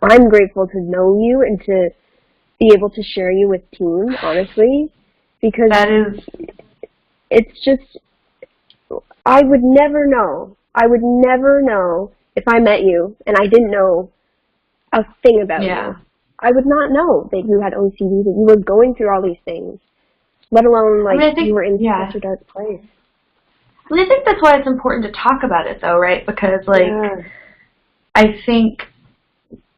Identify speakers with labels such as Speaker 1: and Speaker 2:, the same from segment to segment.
Speaker 1: I'm grateful to know you and to be able to share you with team, honestly, because it's just, I would never know if I met you and I didn't know a thing about you. I would not know that you had OCD, that you were going through all these things, let alone, like, I think, you were in such a dark place.
Speaker 2: I mean, I think that's why it's important to talk about it, though, right? Because, like, I think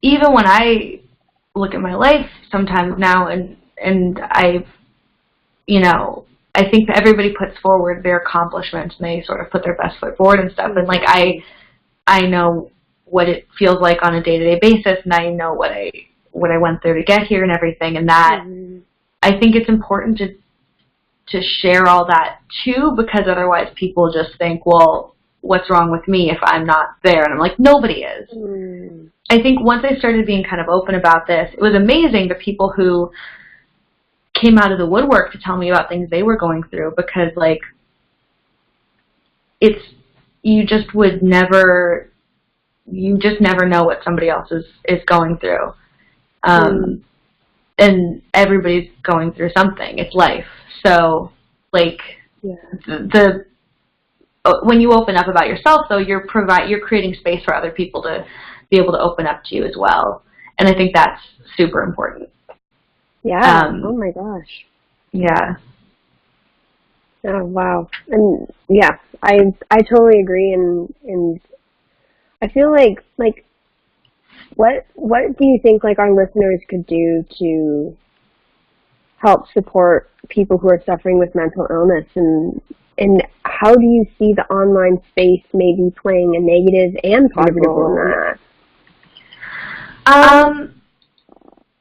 Speaker 2: even when I look at my life sometimes now, and I think that everybody puts forward their accomplishments and they sort of put their best foot forward and stuff. And, like, I know what it feels like on a day-to-day basis, and I know what I went through to get here and everything. And that, I think it's important to share all that, too, because otherwise people just think, well, what's wrong with me if I'm not there? And I'm like, nobody is. I think once I started being kind of open about this, it was amazing the people who came out of the woodwork to tell me about things they were going through, because, like, you just never know what somebody else is going through. And everybody's going through something. It's life. So, like, when you open up about yourself, though, you're creating space for other people to be able to open up to you as well. And I think that's super important.
Speaker 1: Yeah. Oh my gosh.
Speaker 2: Yeah.
Speaker 1: Oh wow. And yeah, I totally agree. And I feel like what do you think, like, our listeners could do to help support people who are suffering with mental illness, and how do you see the online space maybe playing a negative and positive role in that?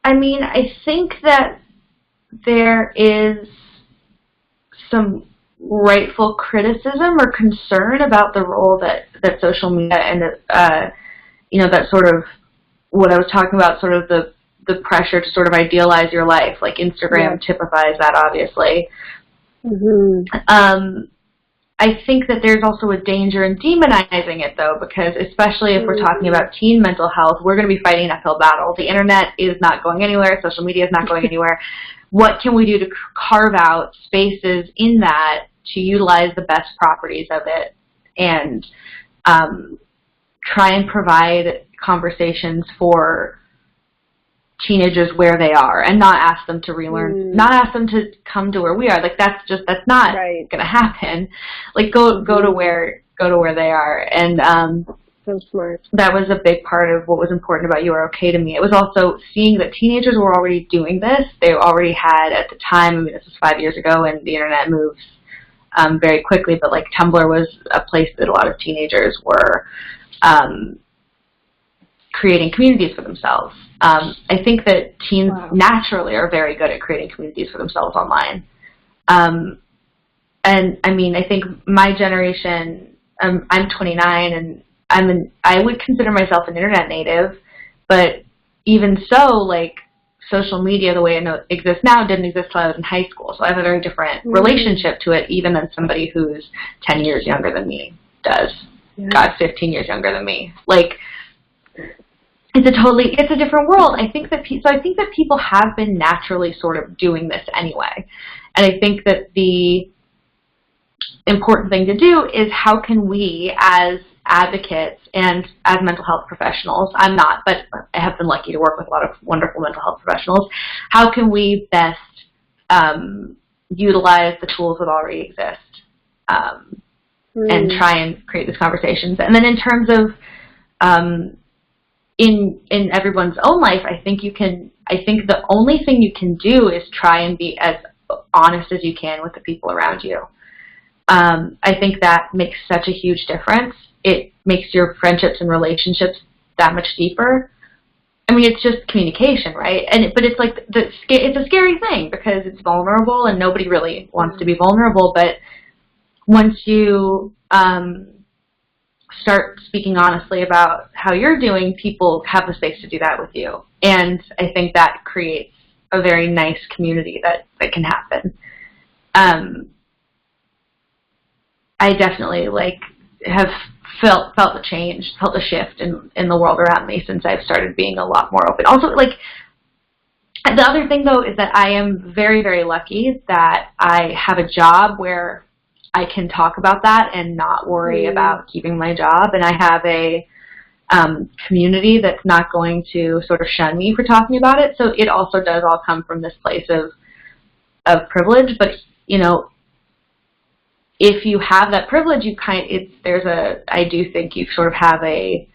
Speaker 2: I mean, I think that there is some rightful criticism or concern about the role that social media and that sort of what I was talking about, sort of the pressure to sort of idealize your life, like Instagram typifies that, obviously. I think that there's also a danger in demonizing it, though, because especially if we're talking about teen mental health, we're going to be fighting an uphill battle. The internet is not going anywhere. Social media is not going anywhere. What can we do to carve out spaces in that to utilize the best properties of it and try and provide conversations for teenagers where they are, and not ask them to relearn, not ask them to come to where we are. Like, that's not going to happen. Like, go to where they are. And
Speaker 1: so smart.
Speaker 2: That was a big part of what was important about UROK to me. It was also seeing that teenagers were already doing this. They already had, at the time, I mean, this was 5 years ago, and the internet moves very quickly, but, like, Tumblr was a place that a lot of teenagers were creating communities for themselves. I think that teens naturally are very good at creating communities for themselves online. And I mean, I think my generation, I'm 29, and I would consider myself an internet native, but even so, like, social media, the way it exists now, didn't exist till I was in high school. So I have a very different relationship to it, even than somebody who's 10 years younger than me does. God, 15 years younger than me. Like, it's a different world. I think that people have been naturally sort of doing this anyway. And I think that the important thing to do is, how can we, as advocates and as mental health professionals, I'm not, but I have been lucky to work with a lot of wonderful mental health professionals, how can we best utilize the tools that already exist and try and create these conversations. And then in terms of in everyone's own life, I think the only thing you can do is try and be as honest as you can with the people around you. I think that makes such a huge difference. It makes your friendships and relationships that much deeper. I mean, it's just communication, right? But it's like it's a scary thing because it's vulnerable, and nobody really wants to be vulnerable. But once you start speaking honestly about how you're doing, people have the space to do that with you. And I think that creates a very nice community that can happen. I definitely have felt the change, felt the shift in the world around me since I've started being a lot more open. Also, like, the other thing, though, is that I am very, very lucky that I have a job where I can talk about that and not worry about keeping my job. And I have a community that's not going to sort of shun me for talking about it. So it also does all come from this place of privilege. But, you know, if you have that privilege, I do think you sort of have an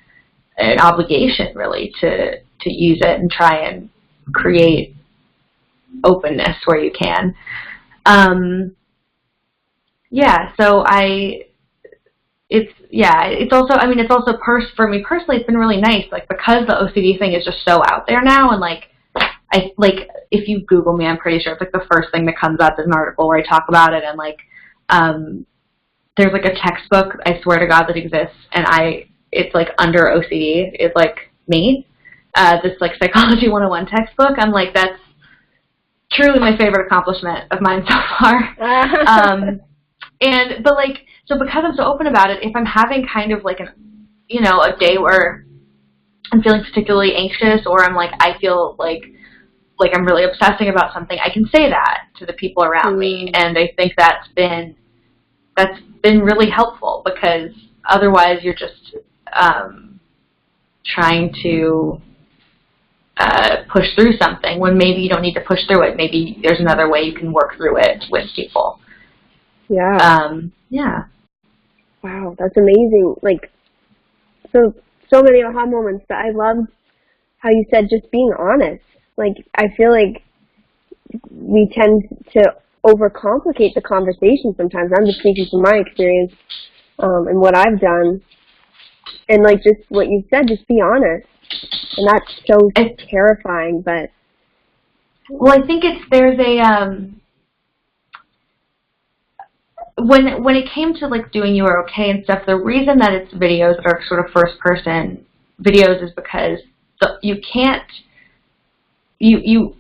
Speaker 2: obligation, really, to use it and try and create openness where you can. So it's also, I mean, it's also for me personally, it's been really nice, like, because the OCD thing is just so out there now, and like, if you Google me, I'm pretty sure it's like the first thing that comes up is an article where I talk about it, and like, there's like a textbook, I swear to God, that exists, and it's like under OCD, it's like me, this like Psychology 101 textbook. I'm like, that's truly my favorite accomplishment of mine so far. But like, so because I'm so open about it, if I'm having kind of like a day where I'm feeling particularly anxious, or I'm like, I feel like I'm really obsessing about something, I can say that to the people around me. And I think that's been really helpful, because otherwise you're just trying to push through something when maybe you don't need to push through it. Maybe there's another way you can work through it with people. Yeah.
Speaker 1: Wow, that's amazing. Like, so many aha moments. That I loved how you said just being honest. Like, I feel like we tend to overcomplicate the conversation sometimes. I'm just speaking from my experience and what I've done. And like, just what you said, just be honest. And that's so terrifying, but...
Speaker 2: Well, I think there's a... When it came to like doing UROK and stuff, the reason that it's videos that are sort of first person videos is because you can't be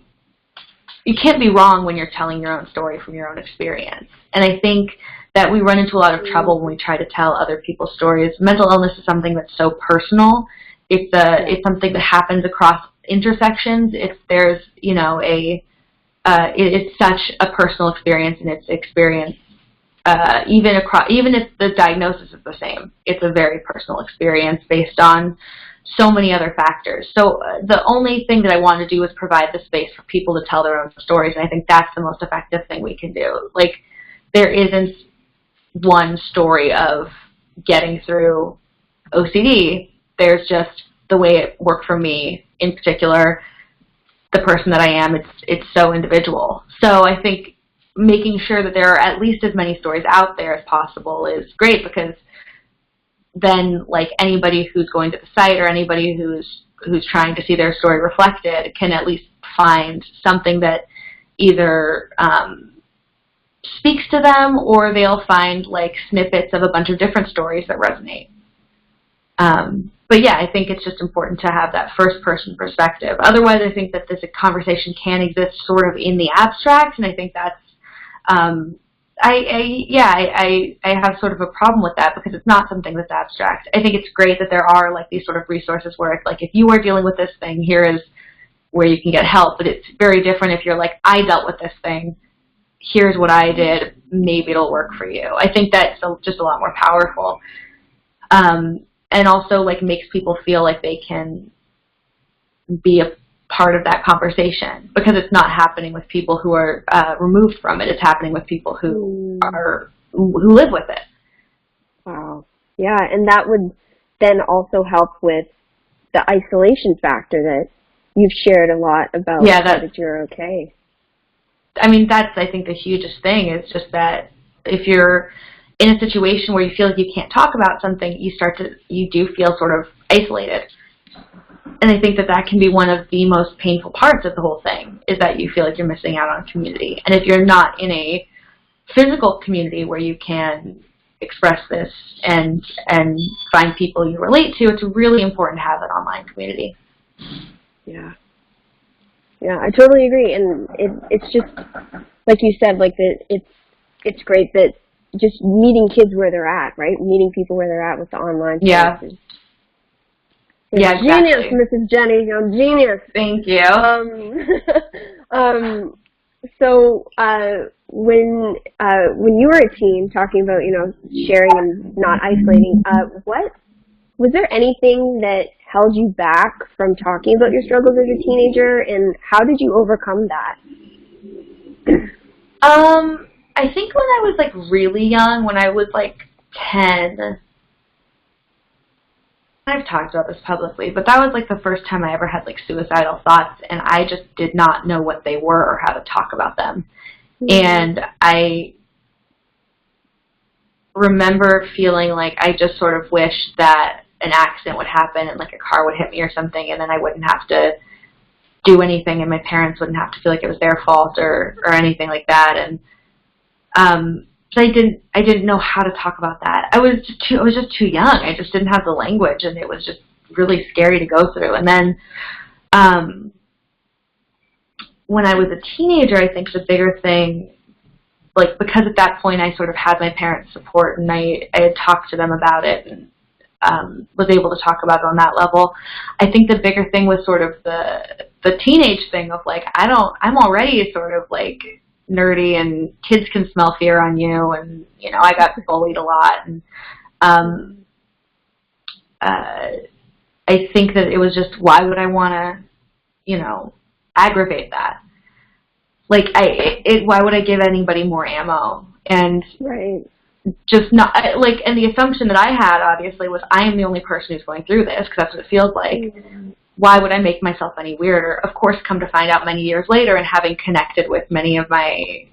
Speaker 2: wrong when you're telling your own story from your own experience. And I think that we run into a lot of trouble when we try to tell other people's stories. Mental illness is something that's so personal. It's something that happens across intersections. There's it's such a personal experience, and it's experience. Even if the diagnosis is the same, it's a very personal experience based on so many other factors. So the only thing that I want to do is provide the space for people to tell their own stories, and I think that's the most effective thing we can do. Like, there isn't one story of getting through OCD. There's just the way it worked for me, in particular, the person that I am. It's so individual. So I think making sure that there are at least as many stories out there as possible is great, because then, like, anybody who's going to the site or anybody who's trying to see their story reflected can at least find something that either speaks to them, or they'll find like snippets of a bunch of different stories that resonate. But yeah, I think it's just important to have that first person perspective. Otherwise, I think that this conversation can exist sort of in the abstract, and I think that's I have sort of a problem with that, because it's not something that's abstract. I think it's great that there are like these sort of resources where it's like, if you are dealing with this thing, here is where you can get help. But it's very different if you're like, I dealt with this thing, here's what I did, maybe it'll work for you. I think that's just a lot more powerful. And also like makes people feel like they can be a part of that conversation, because it's not happening with people who are removed from it. It's happening with people who live with it.
Speaker 1: Wow. Yeah, and that would then also help with the isolation factor that you've shared a lot about.
Speaker 2: Yeah,
Speaker 1: that you're okay.
Speaker 2: I mean, that's, I think, the hugest thing is just that if you're in a situation where you feel like you can't talk about something, you do feel sort of isolated. And I think that can be one of the most painful parts of the whole thing, is that you feel like you're missing out on community. And if you're not in a physical community where you can express this and find people you relate to, it's really important to have an online community.
Speaker 1: Yeah. Yeah, I totally agree. And it's just, like you said, like it's great that just meeting kids where they're at, right? Meeting people where they're at with the online services.
Speaker 2: Yeah, exactly.
Speaker 1: Genius, Mrs. Jenny. I'm genius.
Speaker 2: Thank you.
Speaker 1: So when you were a teen, talking about, you know, sharing and not isolating, was there anything that held you back from talking about your struggles as a teenager, and how did you overcome that?
Speaker 2: I think when I was, like, really young, when I was, like, 10, I've talked about this publicly, but that was, like, the first time I ever had, like, suicidal thoughts, and I just did not know what they were or how to talk about them. Mm-hmm. And I remember feeling like I just sort of wished that an accident would happen and, like, a car would hit me or something, and then I wouldn't have to do anything, and my parents wouldn't have to feel like it was their fault or anything like that. And so I didn't know how to talk about that. I was just too young. I just didn't have the language, and it was just really scary to go through. And then when I was a teenager, I think the bigger thing, like, because at that point I sort of had my parents' support, and I had talked to them about it, and was able to talk about it on that level. I think the bigger thing was sort of the teenage thing of, like, I'm already sort of, like, nerdy, and kids can smell fear on you, and, you know, I got bullied a lot, and I think that it was just, why would I want to, you know, aggravate that? Like, why would I give anybody more ammo? And
Speaker 1: right.
Speaker 2: Just not, like, and the assumption that I had, obviously, was I am the only person who's going through this, because that's what it feels like. Mm-hmm. Why would I make myself any weirder? Of course, come to find out many years later, and having connected with many of my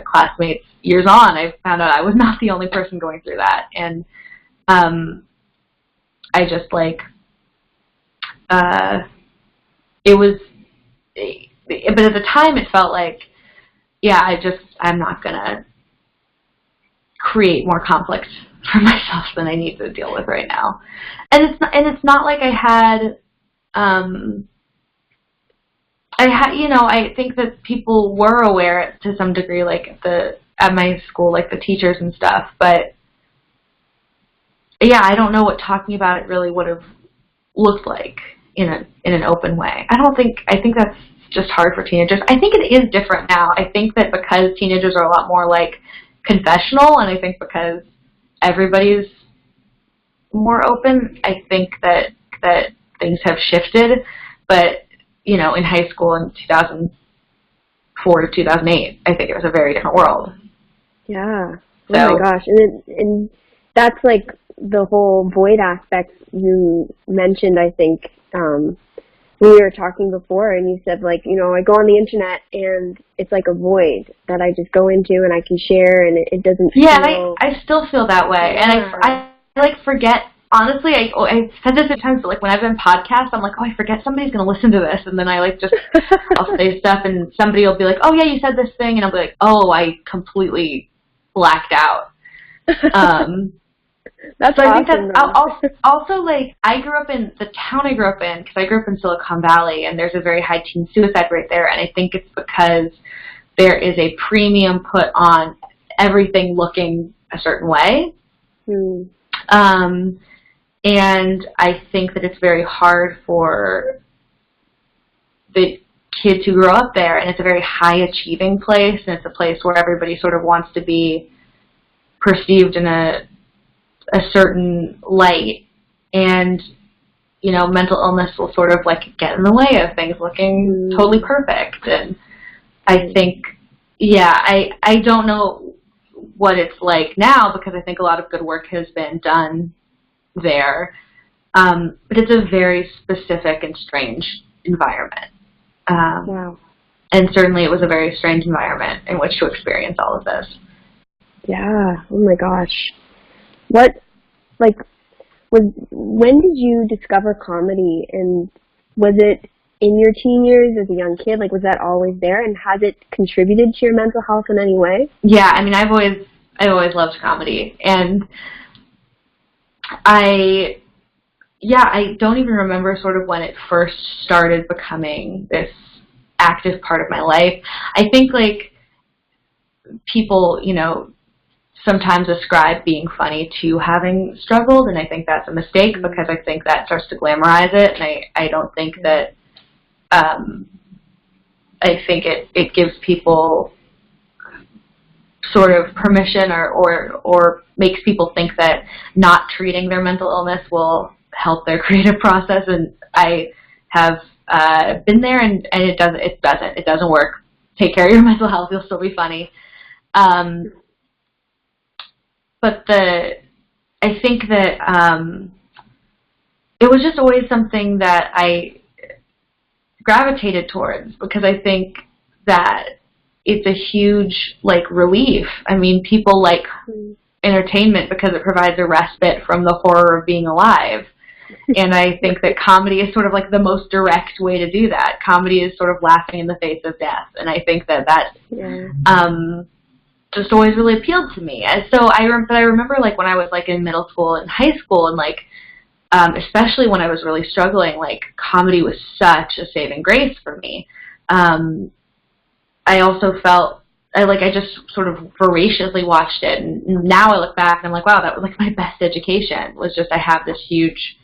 Speaker 2: classmates years on, I found out I was not the only person going through that. And I just, like, it was, but at the time it felt like, yeah, I'm not going to create more conflict for myself than I need to deal with right now. And it's not like I had, you know, I think that people were aware to some degree, like, at my school, like, the teachers and stuff, but yeah, I don't know what talking about it really would have looked like in an open way. I think that's just hard for teenagers. I think it is different now. I think that because teenagers are a lot more, like, confessional, and I think because everybody's more open, I think that things have shifted. But, you know, in high school in 2004 to 2008, I think it was a very different world.
Speaker 1: Yeah. So, oh my gosh. And that's, like, the whole void aspect you mentioned, I think, we were talking before, and you said, like, you know, I go on the internet and it's like a void that I just go into and I can share, and it doesn't feel...
Speaker 2: Yeah, I still feel that way. Yeah. And I like, forget, honestly, I've said this at times, but, like, when I've been podcasts, I'm like, oh, I forget somebody's going to listen to this, and then I, like, just, I'll say stuff, and somebody will be like, oh, yeah, you said this thing, and I'll be like, oh, I completely blacked out.
Speaker 1: That's
Speaker 2: so
Speaker 1: awesome,
Speaker 2: I think that's also, like, I grew up in the town I grew up in, because I grew up in Silicon Valley, and there's a very high teen suicide rate there, and I think it's because there is a premium put on everything looking a certain way.
Speaker 1: Mm.
Speaker 2: And I think that it's very hard for the kids who grow up there, and it's a very high achieving place, and it's a place where everybody sort of wants to be perceived in a certain light, and, you know, mental illness will sort of, like, get in the way of things looking totally perfect. And I think, yeah, I don't know what it's like now, because I think a lot of good work has been done there, but it's a very specific and strange environment.
Speaker 1: Wow.
Speaker 2: And certainly it was a very strange environment in which to experience all of this.
Speaker 1: Yeah. Oh my gosh. When did you discover comedy, and was it in your teen years as a young kid? Like, was that always there, and has it contributed to your mental health in any way?
Speaker 2: Yeah, I mean, I've always loved comedy, and I don't even remember sort of when it first started becoming this active part of my life. I think, like, people, you know, sometimes ascribe being funny to having struggled, and I think that's a mistake because I think that starts to glamorize it, and I don't think that, I think it gives people sort of permission or makes people think that not treating their mental illness will help their creative process, and I have been there, and it doesn't work. Take care of your mental health, you'll still be funny. But I think that it was just always something that I gravitated towards because I think that it's a huge, like, relief. I mean, people like entertainment because it provides a respite from the horror of being alive. And I think that comedy is sort of like the most direct way to do that. Comedy is sort of laughing in the face of death. And I think that just always really appealed to me. And so I remember, like, when I was, like, in middle school and high school and, like, especially when I was really struggling, like, comedy was such a saving grace for me. I also felt, I just sort of voraciously watched it. And now I look back and I'm like, wow, that was, like, my best education was just I have this huge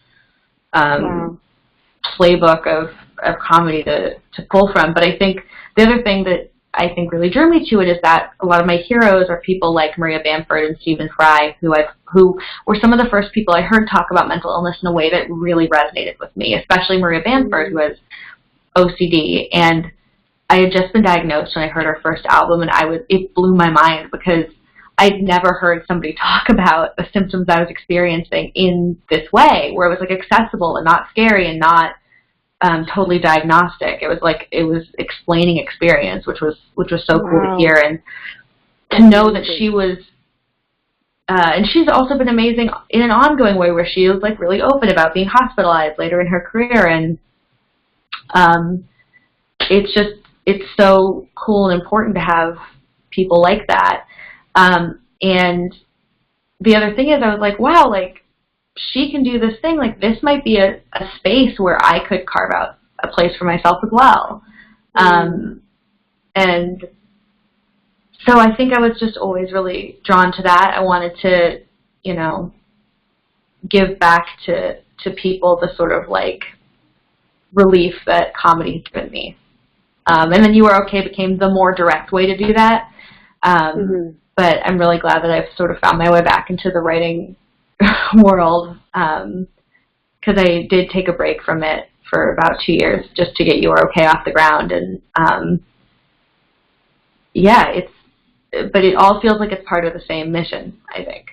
Speaker 2: playbook of comedy to pull from. But I think the other thing that I think really drew me to it is that a lot of my heroes are people like Maria Bamford and Stephen Fry, who were some of the first people I heard talk about mental illness in a way that really resonated with me, especially Maria Bamford, who has OCD. And I had just been diagnosed when I heard her first album, and it blew my mind because I'd never heard somebody talk about the symptoms I was experiencing in this way, where it was, like, accessible and not scary and not totally diagnostic. It was explaining experience, which was so cool to hear, and to know that she was, and she's also been amazing in an ongoing way where she was, like, really open about being hospitalized later in her career, and it's so cool and important to have people like that. And the other thing is I was like, wow, like, she can do this thing, like, this might be a space where I could carve out a place for myself as well. And so I think I was just always really drawn to that. I wanted to, give back to people the sort of, like, relief that comedy has given me. And then You Are Okay became the more direct way to do that. But I'm really glad that I've sort of found my way back into the writing world, because I did take a break from it for about 2 years just to get You Are Okay off the ground. And but it all feels like it's part of the same mission, I think.